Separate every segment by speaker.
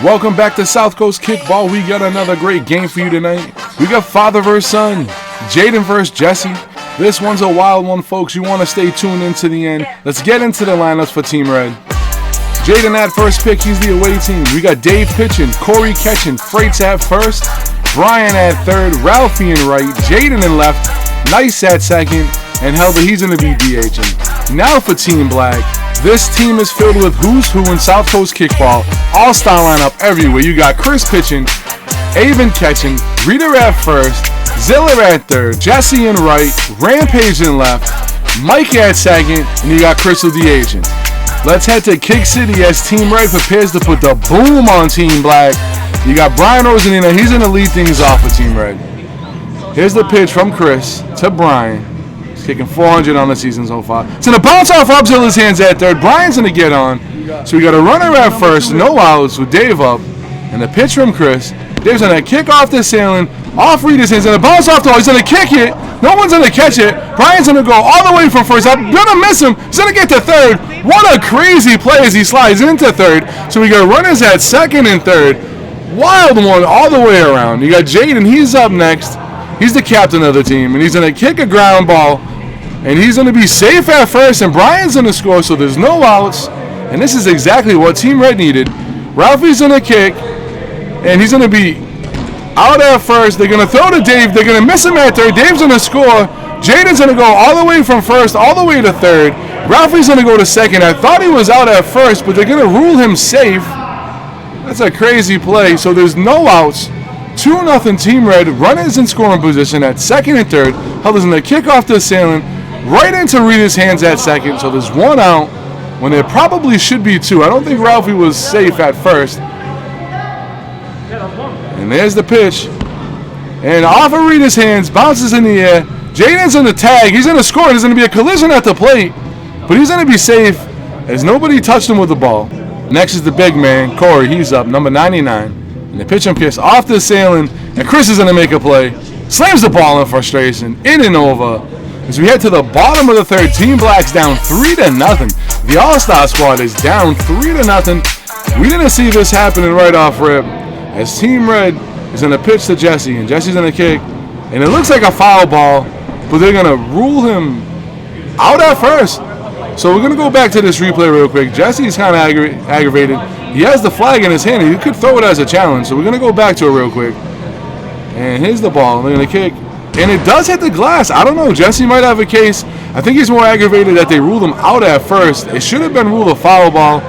Speaker 1: Welcome back to South Coast Kickball. We got another great game for you tonight. We got father versus son, Jaidyn versus Jesse. This one's a wild one, folks. You want to stay tuned in to the end. Let's get into the lineups for Team Red. Jaidyn at first pick, he's the away team. We got Dave pitching, Corey catching, Freights at first, Brian at third, Ralphie in right, Jaidyn in left, Nice at second, and Helder, he's going to be DHing. Now for Team Black. This team is filled with who's who in South Coast Kickball. All-star lineup everywhere. You got Chris pitching, Avon catching, Rita at first, Zilla at third, Jesse in right, Rampage in left, Mike at second, and you got Crystal DHing. Let's head to Kick City as Team Red prepares to put the boom on Team Black. You got Brian Rosanina. He's going to lead things off for Team Red. Here's the pitch from Chris to Brian. Kicking 400 on the season so far. It's going to bounce off Robzilla's hands at third. Brian's going to get on. So we got a runner at first, no outs with Dave up. And the pitch from Chris. Dave's going to kick off the sailing, off Rita's hands, and a bounce off the wall. He's going to kick it. No one's going to catch it. Brian's going to go all the way from first. I'm going to miss him. He's going to get to third. What a crazy play as he slides into third. So we got runners at second and third. Wild one all the way around. You got Jaidyn. He's up next. He's the captain of the team, and he's going to kick a ground ball. And he's going to be safe at first, and Brian's going to score, so there's no outs. And this is exactly what Team Red needed. Ralphie's going to kick, and he's going to be out at first. They're going to throw to Dave. They're going to miss him at third. Dave's going to score. Jaidyn's going to go all the way from first, all the way to third. Ralphie's going to go to second. I thought he was out at first, but they're going to rule him safe. That's a crazy play, so there's no outs. 2-0 Team Red. Runners in scoring position at second and third. Helder's going to kick off the assailant. Right into Rita's hands at second, so there's one out when there probably should be two. I don't think Ralphie was safe at first. And there's the pitch. And off of Rita's hands, bounces in the air. Jaidyn's in the tag. He's going to score. There's going to be a collision at the plate, but he's going to be safe as nobody touched him with the ball. Next is the big man, Corey. He's up, number 99. And the pitch and piss off the sailing, and Chris is going to make a play. Slams the ball in frustration, in and over. As we head to the bottom of the third, Team Black's down 3-0. The All-Star squad is down 3-0. We didn't see this happening right off rip. As Team Red is going to pitch to Jesse, and Jesse's going to kick. And it looks like a foul ball, but they're going to rule him out at first. So we're going to go back to this replay real quick. Jesse's kind of aggravated. He has the flag in his hand, and he could throw it as a challenge. So we're going to go back to it real quick. And here's the ball. They're going to kick. And it does hit the glass. I don't know. Jesse might have a case. I think he's more aggravated that they ruled him out at first. It should have been ruled a foul ball.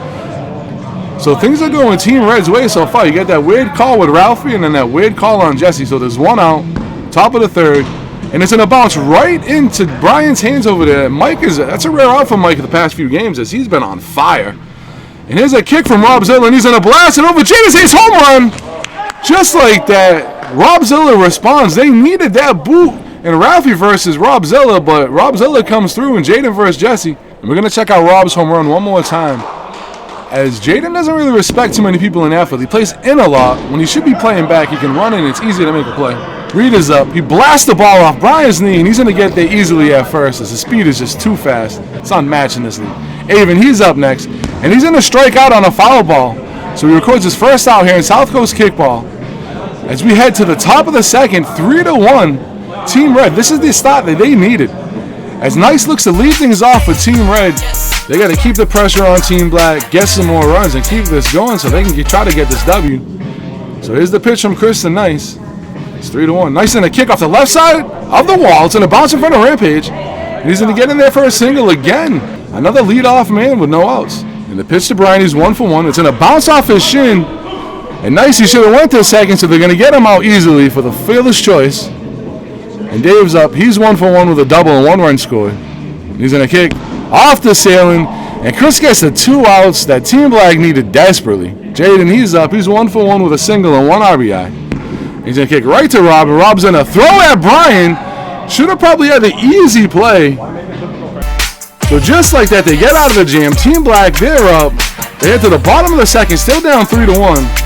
Speaker 1: So things are going Team Red's way so far. You get that weird call with Ralphie and then that weird call on Jesse. So there's one out, top of the third. And it's going to bounce right into Brian's hands over there. That's a rare out for Mike the past few games as he's been on fire. And here's a kick from Robzilla, and he's going to blast it over Jaidyn's hands. Home run! Just like that. Robzilla responds. They needed that boot in Ralphie versus Robzilla, but Robzilla comes through and Jaidyn versus Jesse. And we're going to check out Rob's home run one more time. As Jaidyn doesn't really respect too many people in outfield. He plays in a lot. When he should be playing back, he can run in. It's easy to make a play. Rita's up. He blasts the ball off Brian's knee, and he's going to get there easily at first as the speed is just too fast. It's unmatched in this league. Avon, he's up next, and he's going to strike out on a foul ball. So he records his first out here in South Coast Kickball. As we head to the top of the second, 3-1, Team Red. This is the start that they needed. As Nice looks to lead things off for Team Red, they got to keep the pressure on Team Black, get some more runs, and keep this going so they can try to get this W. So here's the pitch from Chris to Nice. It's 3-1. Nice in a kick off the left side of the wall. It's in a bounce in front of Rampage. And he's going to get in there for a single again. Another leadoff man with no outs. And the pitch to Brian, he's 1 for 1. It's in a bounce off his shin. And Nice, he should have went to second, so they're going to get him out easily for the fearless choice. And Dave's up. He's 1 for 1 with a double and 1 run scored. And he's going to kick off the sailing. And Chris gets the 2 outs that Team Black needed desperately. Jaidyn, he's up. He's 1 for 1 with a single and 1 RBI. He's going to kick right to Rob, and Rob's going to throw at Brian. Should have probably had the easy play. So just like that, they get out of the jam. Team Black, they're up. They head to the bottom of the second, still down 3-1.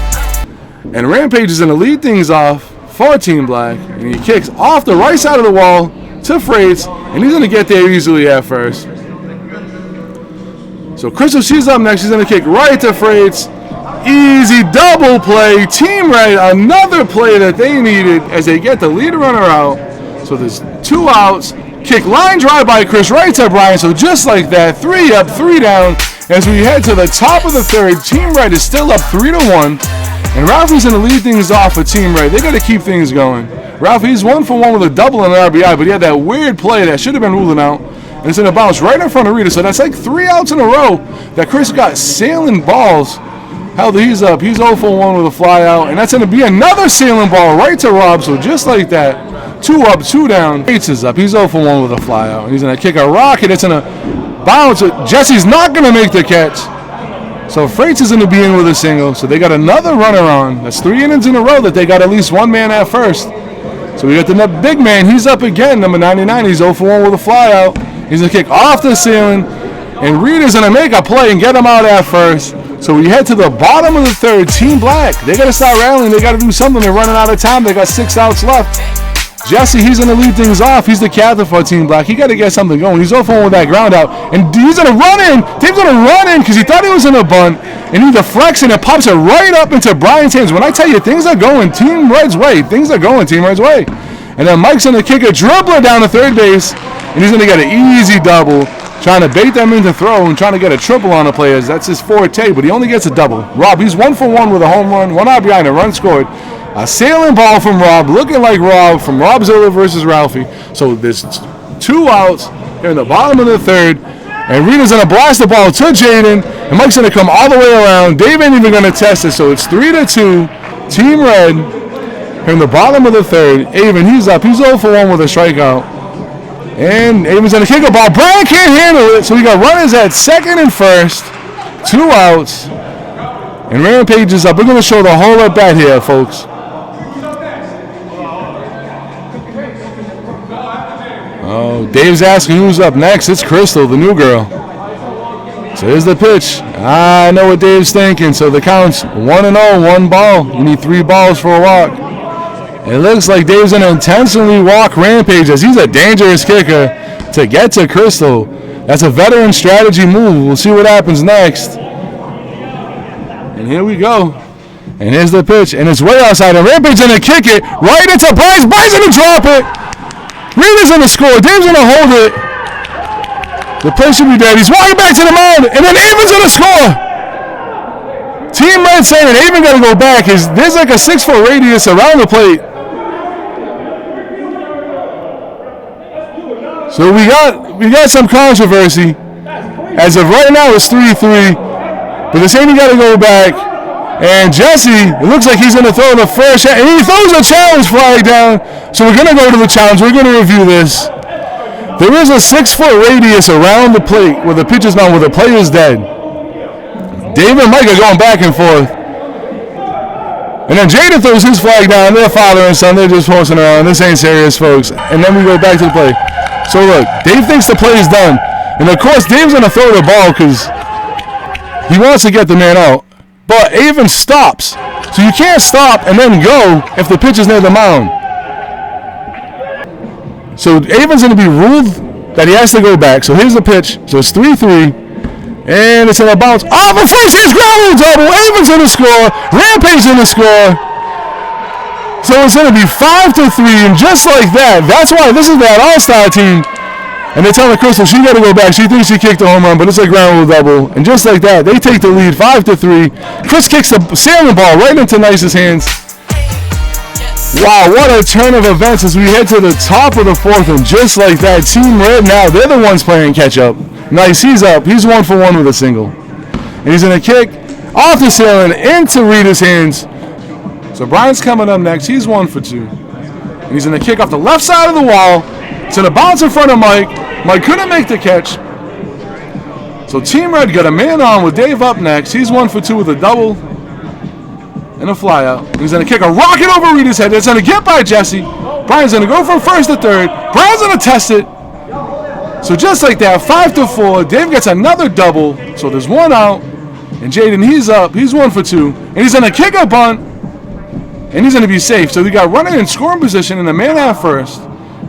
Speaker 1: And Rampage is going to lead things off for Team Black. And he kicks off the right side of the wall to Freights. And he's going to get there easily at first. So Crystal, she's up next. She's going to kick right to Freights. Easy double play. Team Red, another play that they needed as they get the lead runner out. So there's 2 outs. Kick line drive by Chris right to Brian. So just like that, 3 up, 3 down. As we head to the top of the third, Team Red is still up 3-1. And Ralphie's going to lead things off for Team Red. They got to keep things going. Ralphie's 1 for 1 with a double and an RBI, but he had that weird play that should have been ruled out. And it's going to bounce right in front of Rita. So that's like 3 outs in a row that Chris got sailing balls. Hell, he's up. He's 0 for 1 with a fly out. And that's going to be another sailing ball right to Rob. So just like that, 2 up, 2 down. Bates is up. He's 0 for 1 with a fly out. And he's going to kick a rocket. It's going to bounce. Jesse's not going to make the catch. So Freites is going to be in with a single. So they got another runner on. That's 3 innings in a row that they got at least 1 man at first. So we got the big man. He's up again, number 99. He's 0 for 1 with a fly out. He's going to kick off the ceiling. And Rita's going to make a play and get him out at first. So we head to the bottom of the third. Team Black, they got to start rallying. They got to do something. They're running out of time. They got 6 outs left. Jesse, he's going to lead things off. He's the captain for Team Black. He got to get something going. He's 0 for 1 with that ground out. And he's going to run in. Dave's going to run in because he thought he was in a bunt. And he deflects and it pops it right up into Brian's hands. When I tell you things are going Team Red's way, things are going Team Red's way. And then Mike's going to kick a dribbler down to third base. And he's going to get an easy double. Trying to bait them into throw and trying to get a triple on the players. That's his forte, but he only gets a double. Rob, he's 1 for 1 with a home run, 1 RBI and a run scored. A sailing ball from Rob, looking like Rob, from Rob Zilla versus Ralphie. So there's 2 outs here in the bottom of the third. And Rita's going to blast the ball to Jaidyn. And Mike's going to come all the way around. Dave ain't even going to test it. So it's 3-2. Team Red here in the bottom of the third. Avon, he's up. He's 0 for 1 with a strikeout. And Avon's going to kick a ball. Brian can't handle it. So we got runners at second and first. 2 outs. And Rampage is up. We're going to show the whole at bat here, folks. Oh, Dave's asking who's up next. It's Crystal, the new girl. So here's the pitch. I know what Dave's thinking. So the count's 1-0, 1 ball. You need 3 balls for a walk. It looks like Dave's going to intentionally walk Rampage as he's a dangerous kicker to get to Crystal. That's a veteran strategy move. We'll see what happens next. And here we go. And here's the pitch. And it's way outside. And Rampage going to kick it right into Bryce. Bryce going to drop it. Rita's going to score. Dave's going to hold it. The play should be dead. He's walking back to the mound. And then Avon's going to score. Team Red saying that Avon got to go back. There's like a 6-foot radius around the plate. So we got some controversy. As of right now, it's 3-3. But they're saying he got to go back. And Jesse, it looks like he's going to throw the first shot. And he throws a challenge flag down. So we're going to go to the challenge. We're going to review this. There is a 6-foot radius around the plate where the pitcher's mound, where the player's dead. Dave and Mike are going back and forth. And then Jaidyn throws his flag down. They're father and son. They're just horsing around. This ain't serious, folks. And then we go back to the play. So look, Dave thinks the play is done. And of course, Dave's going to throw the ball because he wants to get the man out. But Avon stops. So you can't stop and then go if the pitch is near the mound. So Avon's going to be ruled that he has to go back. So here's the pitch. So it's 3-3. And it's going to bounce off of first. Here's ground rule double. Avon's going to score. Rampage going to score. So it's going to be 5-3. And just like that, that's why this is that all-star team. And they're telling Crystal she got to go back. She thinks she kicked a home run, but it's a ground rule double. And just like that, they take the lead 5-3. Chris kicks the sailing ball right into Nice's hands. Wow, what a turn of events as we head to the top of the fourth. And just like that, Team Red now, they're the ones playing catch-up. Nice, he's up. He's 1 for 1 with a single. And he's going to kick off the sailing into Rita's hands. So Brian's coming up next. He's 1 for 2. And he's going to kick off the left side of the wall. It's going to bounce in front of Mike. Mike couldn't make the catch. So Team Red got a man on with Dave up next. He's 1 for 2 with a double and a fly out. He's going to kick a rocket over Rita's head. It's going to get by Jesse. Brian's going to go from first to third. Brian's going to test it. So just like that, 5-4. Dave gets another double. So there's 1 out. And Jaidyn, he's up. He's 1 for 2. And he's going to kick a bunt. And he's going to be safe. So we got running in scoring position and the man at first.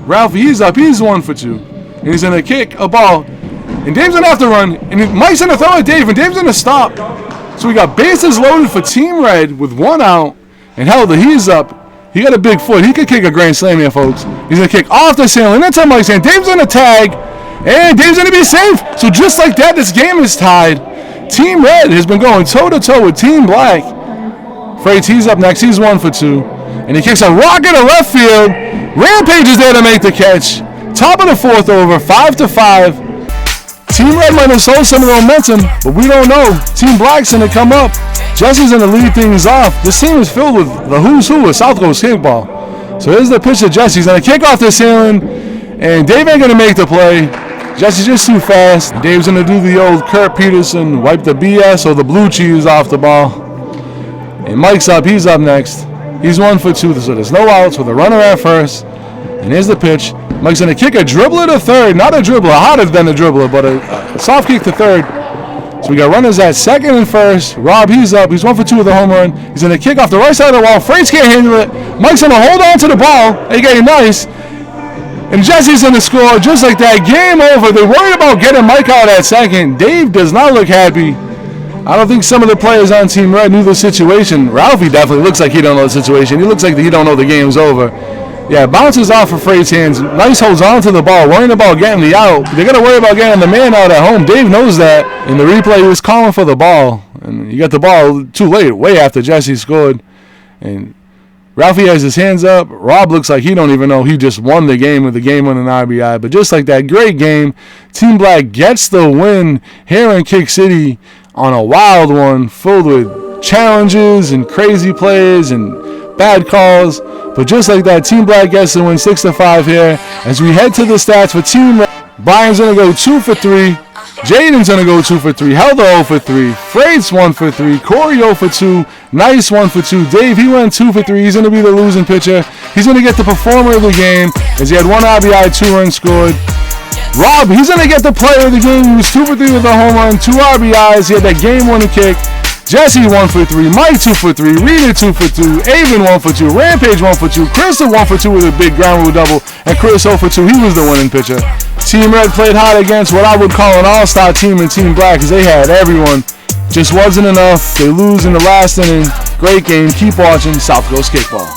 Speaker 1: Ralphie, he's up. He's 1 for 2. And he's going to kick a ball. And Dave's going to have to run. And Mike's going to throw at Dave. And Dave's going to stop. So we got bases loaded for Team Red with 1 out. And hell, the he's up. He got a big foot. He could kick a grand slam here, folks. He's going to kick off the ceiling. That's how Mike's saying. Dave's going to tag. And Dave's going to be safe. So just like that, this game is tied. Team Red has been going toe-to-toe with Team Black. Freights, he's up next. He's 1 for 2. And he kicks a rocket to left field. Rampage is there to make the catch. Top of the 4th over, 5-5. Team Red might have sold some of the momentum, but we don't know. Team Black's going to come up. Jesse's going to lead things off. This team is filled with the who's who of South Coast kickball. So here's the pitch to Jesse. He's going to kick off the ceiling, and Dave ain't going to make the play. Jesse's just too fast. Dave's going to do the old Kurt Peterson, wipe the BS or the blue cheese off the ball. And Mike's up. He's up next. He's 1 for 2, so there's no outs with a runner at first. And here's the pitch. Mike's going to kick a dribbler to third. Not a dribbler, hotter than a dribbler, but a soft kick to third. So we got runners at second and first. Rob, he's up. He's 1 for 2 with a home run. He's going to kick off the right side of the wall. Freights can't handle it. Mike's going to hold on to the ball. A.K.A. nice. And Jesse's going to score just like that. Game over. They're worried about getting Mike out at second. Dave does not look happy. I don't think some of the players on Team Red knew the situation. Ralphie definitely looks like he don't know the situation. He looks like he don't know the game's over. Yeah, bounces off for Freight's hands. Nice holds on to the ball, worrying about getting the out. They're going to worry about getting the man out at home. Dave knows that. In the replay, he was calling for the ball. And he got the ball too late, way after Jesse scored. And Ralphie has his hands up. Rob looks like he don't even know he just won the game with the game-winning RBI. But just like that, great game. Team Black gets the win here in Kick City on a wild one filled with challenges and crazy plays and bad calls. But just like that, Team Black gets the win 6-5 here. As we head to the stats for Team Red, Brian's going to go 2 for 3. Jaidyn's going to go 2 for 3. Helder 0 for 3. Freight's 1 for 3. Corey 0 for 2. Nice 1 for 2. Dave, he went 2 for 3. He's going to be the losing pitcher. He's going to get the performer of the game as he had 1 RBI, 2 runs scored. Rob, he's going to get the player of the game. He was 2 for 3 with a home run, 2 RBIs. He had that game-winning kick. Jesse 1 for 3, Mike 2 for 3, Rita 2 for 2, Avon 1 for 2, Rampage 1 for 2, Crystal 1 for 2 with a big ground rule double, and Chris 0 for 2. He was the winning pitcher. Team Red played hard against what I would call an all-star team in Team Black because they had everyone. Just wasn't enough. They lose in the last inning. Great game. Keep watching South Coast Kickball.